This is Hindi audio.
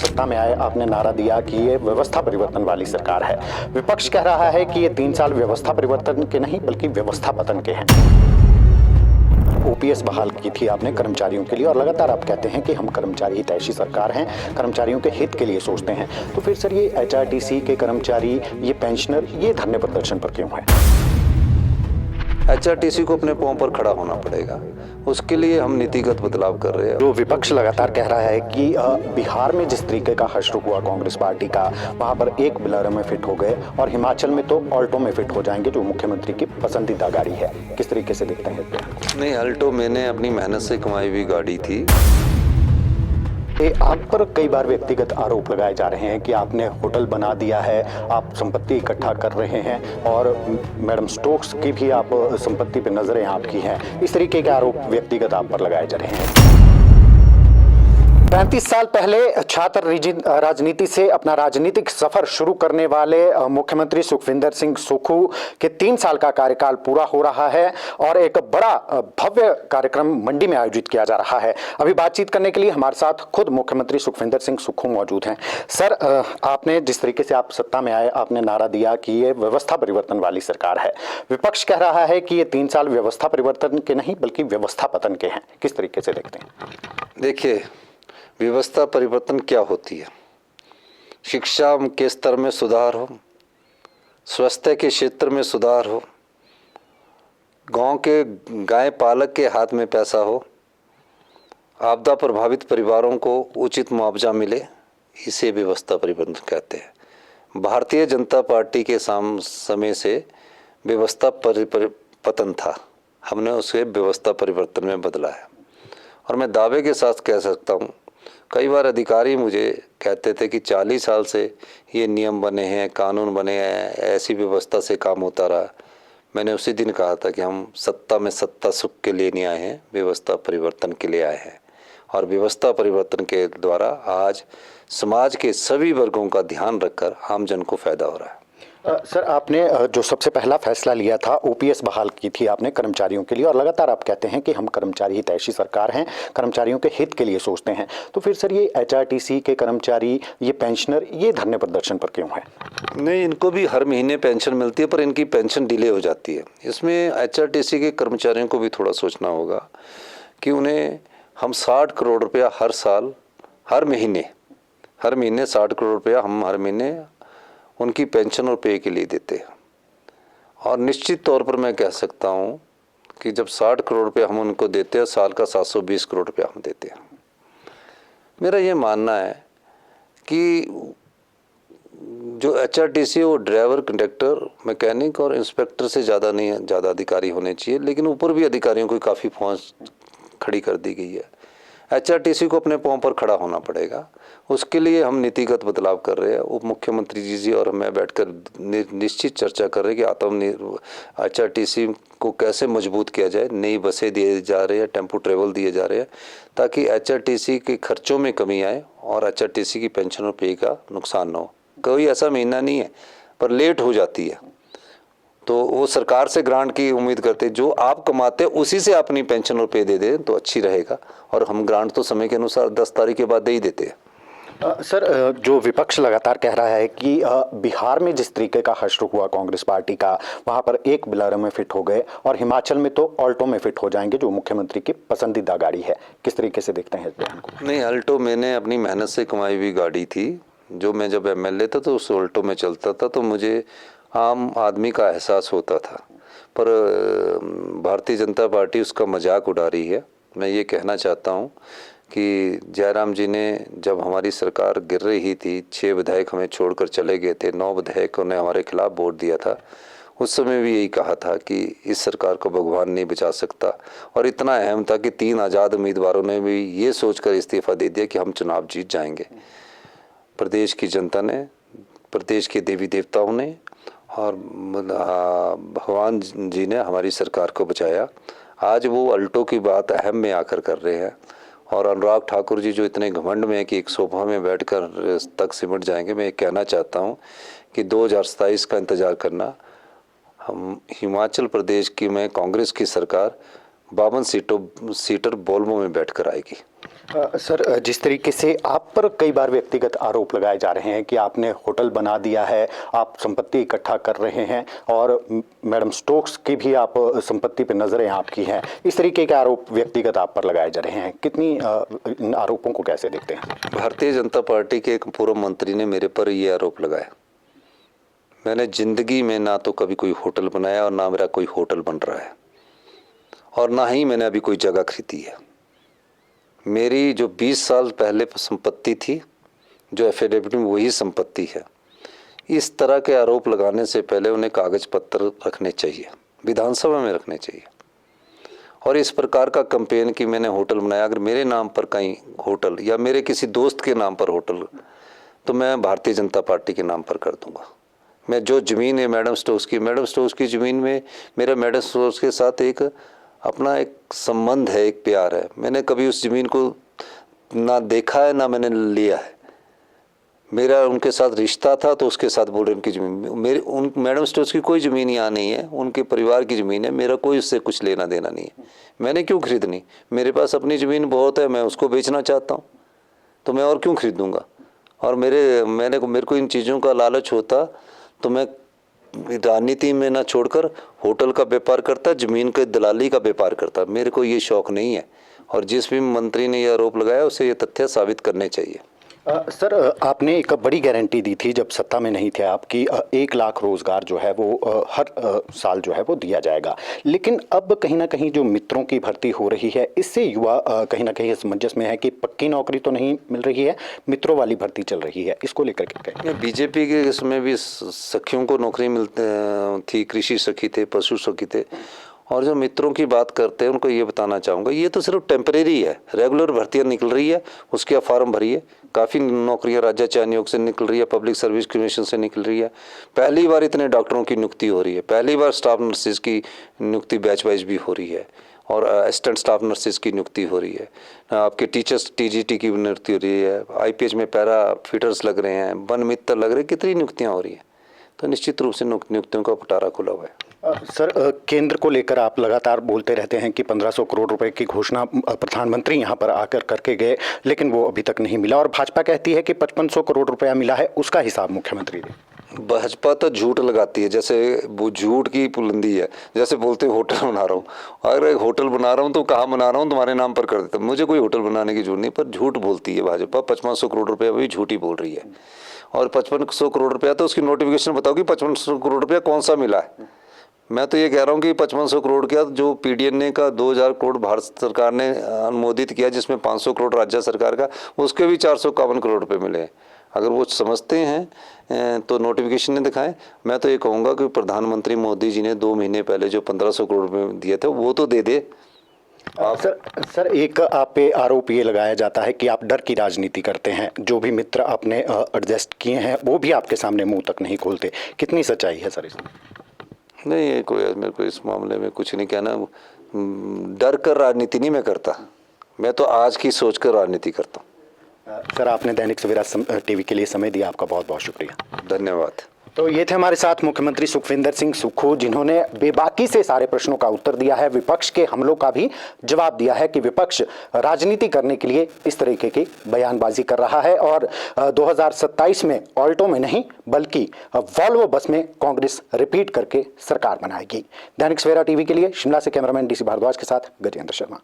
सत्ता में आए आपने नारा दिया कि ये व्यवस्था परिवर्तन वाली सरकार है। विपक्ष कह रहा है कि ये 3 साल व्यवस्था परिवर्तन के नहीं बल्कि व्यवस्था पतन के हैं। ओपीएस बहाल की थी आपने कर्मचारियों के लिए और लगातार आप कहते हैं कि हम कर्मचारी हितैषी सरकार हैं, कर्मचारियों के हित के लिए सोचते हैं। तो फिर सर ये एचआरटीसी के कर्मचारी, ये पेंशनर, ये धरने प्रदर्शन पर क्यों है? एचआरटीसी को अपने पांव पर खड़ा होना पड़ेगा, उसके लिए हम नीतिगत बदलाव कर रहे हैं। जो विपक्ष लगातार कह रहा है कि बिहार में जिस तरीके का हश्र हुआ कांग्रेस पार्टी का, वहां पर एक बोलेरो में फिट हो गए और हिमाचल में तो ऑल्टो में फिट हो जाएंगे, जो मुख्यमंत्री की पसंदीदा गाड़ी है। किस तरीके से देखते हैं? नहीं, ऑल्टो मैंने अपनी मेहनत से कमाई हुई गाड़ी थी। आप पर कई बार व्यक्तिगत आरोप लगाए जा रहे हैं कि आपने होटल बना दिया है, आप संपत्ति इकट्ठा कर रहे हैं और मैडम स्टोक्स की भी आप संपत्ति पे नजरें आपकी हैं। इस तरीके के आरोप व्यक्तिगत आप पर लगाए जा रहे हैं। 35 साल पहले छात्र राजनीति से अपना राजनीतिक सफर शुरू करने वाले मुख्यमंत्री सुखविंदर सिंह सुक्खू के 3 साल का कार्यकाल पूरा हो रहा है और एक बड़ा भव्य कार्यक्रम मंडी में आयोजित किया जा रहा है। अभी बातचीत करने के लिए हमारे साथ खुद मुख्यमंत्री सुखविंदर सिंह सुक्खू मौजूद हैं। सर, आपने जिस तरीके से आप सत्ता में आए, आपने नारा दिया कि ये व्यवस्था परिवर्तन वाली सरकार है। विपक्ष कह रहा है कि ये 3 साल व्यवस्था परिवर्तन के नहीं बल्कि व्यवस्था पतन के हैं। किस तरीके से देखते हैं? देखिए, व्यवस्था परिवर्तन क्या होती है? शिक्षा के स्तर में सुधार हो, स्वास्थ्य के क्षेत्र में सुधार हो, गांव के गाय पालक के हाथ में पैसा हो, आपदा प्रभावित परिवारों को उचित मुआवजा मिले, इसे व्यवस्था परिवर्तन कहते हैं। भारतीय जनता पार्टी के समय से व्यवस्था पतन था, हमने उसे व्यवस्था परिवर्तन में बदला है। और मैं दावे के साथ कह सकता हूँ, कई बार अधिकारी मुझे कहते थे कि 40 साल से ये नियम बने हैं, कानून बने हैं, ऐसी व्यवस्था से काम होता रहा। मैंने उसी दिन कहा था कि हम सत्ता में सत्ता सुख के लिए नहीं आए हैं, व्यवस्था परिवर्तन के लिए आए हैं। और व्यवस्था परिवर्तन के द्वारा आज समाज के सभी वर्गों का ध्यान रखकर आम जन को फायदा हो रहा है। सर, आपने जो सबसे पहला फैसला लिया था, ओपीएस बहाल की थी आपने कर्मचारियों के लिए और लगातार आप कहते हैं कि हम कर्मचारी हितैषी सरकार हैं, कर्मचारियों के हित के लिए सोचते हैं। तो फिर सर ये एचआरटीसी के कर्मचारी, ये पेंशनर, ये धरने प्रदर्शन पर क्यों है? नहीं, इनको भी हर महीने पेंशन मिलती है, पर इनकी पेंशन डिले हो जाती है। इसमें एचआरटीसी के कर्मचारियों को भी थोड़ा सोचना होगा कि उन्हें हम 60 करोड़ रुपया हर साल, हर महीने 60 करोड़ रुपया हम हर महीने उनकी पेंशन और पे के लिए देते हैं। और निश्चित तौर पर मैं कह सकता हूँ कि जब 60 करोड़ रुपया हम उनको देते हैं, साल का 720 करोड़ रुपया हम देते हैं। मेरा ये मानना है कि जो एचआरटीसी वो ड्राइवर, कंडक्टर, मैकेनिक और इंस्पेक्टर से ज़्यादा नहीं है, ज़्यादा अधिकारी होने चाहिए, लेकिन ऊपर भी अधिकारियों को काफ़ी फौज खड़ी कर दी गई है। एचआरटीसी को अपने पांव पर खड़ा होना पड़ेगा, उसके लिए हम नीतिगत बदलाव कर रहे हैं। उप मुख्यमंत्री जी और मैं बैठकर निश्चित चर्चा कर रहे हैं कि एचआरटीसी को कैसे मजबूत किया जाए। नई बसें दिए जा रहे हैं, टेम्पो ट्रेवल दिए जा रहे हैं, ताकि एचआरटीसी के खर्चों में कमी आए और एचआरटीसी की पेंशन और पे का नुकसान न हो। कोई ऐसा महीना नहीं है पर लेट हो जाती है तो वो सरकार से ग्रांट की उम्मीद करते, जो आप कमाते उसी से अपनी पेंशन और पे दे दें तो अच्छी रहेगा। और हम ग्रांट तो समय के अनुसार 10 तारीख के बाद दे ही देते हैं। सर, जो विपक्ष लगातार कह रहा है कि बिहार में जिस तरीके का हश्र हुआ कांग्रेस पार्टी का, वहां पर एक बोलेरो में फिट हो गए और हिमाचल में तो ऑल्टो में फिट हो जाएंगे, जो मुख्यमंत्री की पसंदीदा गाड़ी है। किस तरीके से देखते हैं इस बयान को? नहीं, ऑल्टो मैंने अपनी मेहनत से कमाई हुई गाड़ी थी। जो मैं जब एमएलए था तो उस ऑल्टो में चलता था, तो मुझे आम आदमी का एहसास होता था। पर भारतीय जनता पार्टी उसका मजाक उड़ा रही है। मैं ये कहना चाहता हूँ कि जयराम जी ने जब हमारी सरकार गिर रही थी, 6 विधायक हमें छोड़कर चले गए थे, 9 विधायकों ने हमारे खिलाफ वोट दिया था। उस समय भी यही कहा था कि इस सरकार को भगवान नहीं बचा सकता। और इतना अहम था कि 3 आज़ाद उम्मीदवारों ने भी ये सोचकर इस्तीफा दे दिया कि हम चुनाव जीत जाएंगे। प्रदेश की जनता ने, प्रदेश के देवी देवताओं ने और भगवान जी ने हमारी सरकार को बचाया। आज वो अल्टो की बात अहम में आकर कर रहे हैं। और अनुराग ठाकुर जी जो इतने घमंड में है कि एक सोफा में बैठकर तक सिमट जाएंगे, मैं कहना चाहता हूँ कि 2027 का इंतज़ार करना। हम हिमाचल प्रदेश की में कांग्रेस की सरकार 52 सीटर वोल्वो में बैठकर आएगी। सर, जिस तरीके से आप पर कई बार व्यक्तिगत आरोप लगाए जा रहे हैं कि आपने होटल बना दिया है, आप संपत्ति इकट्ठा कर रहे हैं और मैडम स्टोक्स की भी आप संपत्ति पर नजरें आपकी हैं, इस तरीके के आरोप व्यक्तिगत आप पर लगाए जा रहे हैं, कितनी इन आरोपों को कैसे देखते हैं? भारतीय जनता पार्टी के एक पूर्व मंत्री ने मेरे पर ये आरोप लगाया। मैंने जिंदगी में ना तो कभी कोई होटल बनाया और ना मेरा कोई होटल बन रहा है, और ना ही मैंने अभी कोई जगह खरीदी है। मेरी जो 20 साल पहले संपत्ति थी, जो एफिडेविट में वही संपत्ति है। इस तरह के आरोप लगाने से पहले उन्हें कागज पत्र रखने चाहिए, विधानसभा में रखने चाहिए। और इस प्रकार का कैंपेन कि मैंने होटल बनाया, अगर मेरे नाम पर कहीं होटल या मेरे किसी दोस्त के नाम पर होटल, तो मैं भारतीय जनता पार्टी के नाम पर कर दूंगा। मैं जो ज़मीन है मैडम स्टोक्स की ज़मीन में मेरा मैडम स्टोक्स के साथ एक अपना एक संबंध है, एक प्यार है। मैंने कभी उस ज़मीन को ना देखा है ना मैंने लिया है। मेरा उनके साथ रिश्ता था, तो उसके साथ बोल रहे उनकी ज़मीन मेरी, उन मैडम स्टोक्स की कोई ज़मीन यहाँ नहीं है, उनके परिवार की ज़मीन है। मेरा कोई उससे कुछ लेना देना नहीं है। मैंने क्यों खरीदनी? मेरे पास अपनी ज़मीन बहुत है, मैं उसको बेचना चाहता हूँ, तो मैं और क्यों खरीदूँगा? और मेरे को इन चीज़ों का लालच होता तो मैं राजनीति में ना छोड़कर होटल का व्यापार करता, ज़मीन के दलाली का व्यापार करता। मेरे को ये शौक़ नहीं है, और जिस भी मंत्री ने ये आरोप लगाया उसे ये तथ्य साबित करने चाहिए। सर, आपने एक बड़ी गारंटी दी थी जब सत्ता में नहीं थे आप, कि 1 लाख रोजगार जो है वो हर साल जो है वो दिया जाएगा। लेकिन अब कहीं ना कहीं जो मित्रों की भर्ती हो रही है, इससे युवा कहीं ना कहीं असमंजस में है कि पक्की नौकरी तो नहीं मिल रही है, मित्रों वाली भर्ती चल रही है। इसको लेकर के कहें? बीजेपी के इसमें भी सखियों को नौकरी मिलती थी, कृषि सखी थे, पशु सखी थे। और जो मित्रों की बात करते हैं उनको ये बताना चाहूँगा, ये तो सिर्फ टेम्परेरी है। रेगुलर भर्तियाँ निकल रही है, उसके आप फॉर्म भरिए। काफ़ी नौकरियाँ राज्य चयन आयोग से निकल रही है, पब्लिक सर्विस कमीशन से निकल रही है। पहली बार इतने डॉक्टरों की नियुक्ति हो रही है, पहली बार स्टाफ नर्सिस की नियुक्ति बैच वाइज भी हो रही है, और असिस्टेंट स्टाफ नर्सिस की नियुक्ति हो रही है। आपके टीचर्स TGT की नियुक्ति हो रही है, IPH में पैरा फिटर्स लग रहे हैं, वन मित्र लग रहे हैं, कितनी नियुक्तियाँ हो रही हैं। तो निश्चित रूप से नियुक्तियों का पिटारा खुला हुआ है। सर, केंद्र को लेकर आप लगातार बोलते रहते हैं कि 1500 करोड़ रुपए की घोषणा प्रधानमंत्री यहां पर आकर करके गए, लेकिन वो अभी तक नहीं मिला, और भाजपा कहती है कि 5500 करोड़ रुपया मिला है, उसका हिसाब मुख्यमंत्री दे। भाजपा तो झूठ लगाती है, जैसे वो झूठ की बुलंदी है। जैसे बोलते हैं होटल बना रहा हूँ, अगर एक होटल बना रहा हूँ तो कहाँ बना रहा हूँ, तुम्हारे नाम पर कर देता। मुझे कोई होटल बनाने की जरूरत नहीं, पर झूठ बोलती है भाजपा। 5500 करोड़ रुपया भी झूठी बोल रही है। और 5500 करोड़ रुपया तो उसकी नोटिफिकेशन बताओ कि 5500 करोड़ रुपया कौन सा मिला है। मैं तो ये कह रहा हूँ कि 5500 करोड़ का जो PDNA का 2000 करोड़ भारत सरकार ने अनुमोदित किया, जिसमें 500 करोड़ राज्य सरकार का, उसके भी 451 करोड़ रुपए मिले। अगर वो समझते हैं तो नोटिफिकेशन ने दिखाएं। मैं तो ये कहूँगा कि प्रधानमंत्री मोदी जी ने 2 महीने पहले जो 1500 करोड़ रुपये दिए थे वो तो दे दे। सर, एक आप पे आरोप ये लगाया जाता है कि आप डर की राजनीति करते हैं। जो भी मित्र आपने एडजस्ट किए हैं वो भी आपके सामने मुंह तक नहीं खोलते। कितनी सच्चाई है सर इसमें? नहीं, मेरे को इस मामले में कुछ नहीं कहना। डर कर राजनीति नहीं मैं करता, मैं तो आज की सोच कर राजनीति करता हूँ। सर, आपने दैनिक सवेरा TV के लिए समय दिया, आपका बहुत बहुत शुक्रिया। धन्यवाद। तो ये थे हमारे साथ मुख्यमंत्री सुखविंदर सिंह सुक्खू, जिन्होंने बेबाकी से सारे प्रश्नों का उत्तर दिया है, विपक्ष के हमलों का भी जवाब दिया है कि विपक्ष राजनीति करने के लिए इस तरीके की बयानबाजी कर रहा है, और 2027 में ऑल्टो में नहीं बल्कि वॉल्वो बस में कांग्रेस रिपीट करके सरकार बनाएगी। दैनिक सवेरा TV के लिए शिमला से कैमरामैन DC भारद्वाज के साथ गजेंद्र शर्मा।